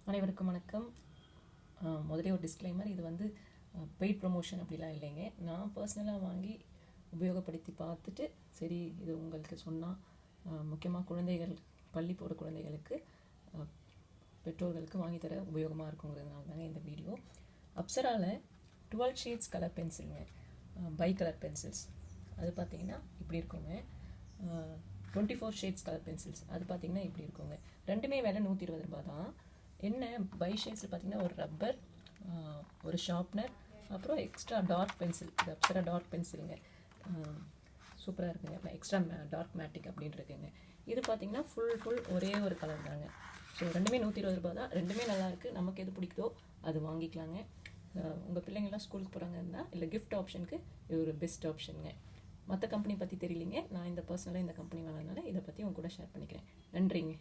அனைவருக்கும் வணக்கம். முதலே ஒரு டிஸ்க்ளைமர், இது வந்து பெய்ட் ப்ரொமோஷன் அப்படிலாம் இல்லைங்க. நான் பர்சனலாக வாங்கி உபயோகப்படுத்தி பார்த்துட்டு சரி இது உங்களுக்கு சொன்னால் முக்கியமாக குழந்தைகள் பள்ளி போகிற குழந்தைகளுக்கு பெற்றோர்களுக்கு வாங்கித்தர உபயோகமாக இருக்குங்கிறதுனால தாங்க இந்த வீடியோ. அப்சராவில் 12 ஷேட்ஸ் கலர் பென்சிலுங்க, பை கலர் பென்சில்ஸ். அது பார்த்திங்கன்னா இப்படி இருக்குங்க. 24 ஷேட்ஸ் கலர் பென்சில்ஸ் அது பார்த்திங்கன்னா இப்படி இருக்குங்க. ரெண்டுமே விலை 120 ரூபா தான். என்ன பை ஷேட்ஸில் பார்த்திங்கன்னா ஒரு ரப்பர், ஒரு ஷார்ப்னர், அப்புறம் எக்ஸ்ட்ரா டார்க் பென்சில். இது அப்சரா டார்க் பென்சிலுங்க, சூப்பராக இருக்குங்க. அப்புறம் எக்ஸ்ட்ரா டார்க் மேட்டிக் அப்படின்னு இருக்குங்க. இது பார்த்திங்கன்னா ஃபுல் ஒரே ஒரு கலர் தாங்க. ஸோ ரெண்டுமே 120 ரூபா தான். ரெண்டுமே நல்லாயிருக்கு. நமக்கு எது பிடிக்குதோ அது வாங்கிக்கலாங்க. உங்கள் பிள்ளைங்கள்லாம் ஸ்கூலுக்கு போகிறாங்க இருந்தால் இல்லை கிஃப்ட் ஆப்ஷனுக்கு இது ஒரு பெஸ்ட் ஆப்ஷனுங்க. மற்ற கம்பெனி பற்றி தெரியலிங்க, நான் இந்த பர்சனலாக இந்த கம்பெனி வாங்கினதுனால இதை பற்றி உங்க கூட ஷேர் பண்ணிக்கிறேன். நன்றிங்க.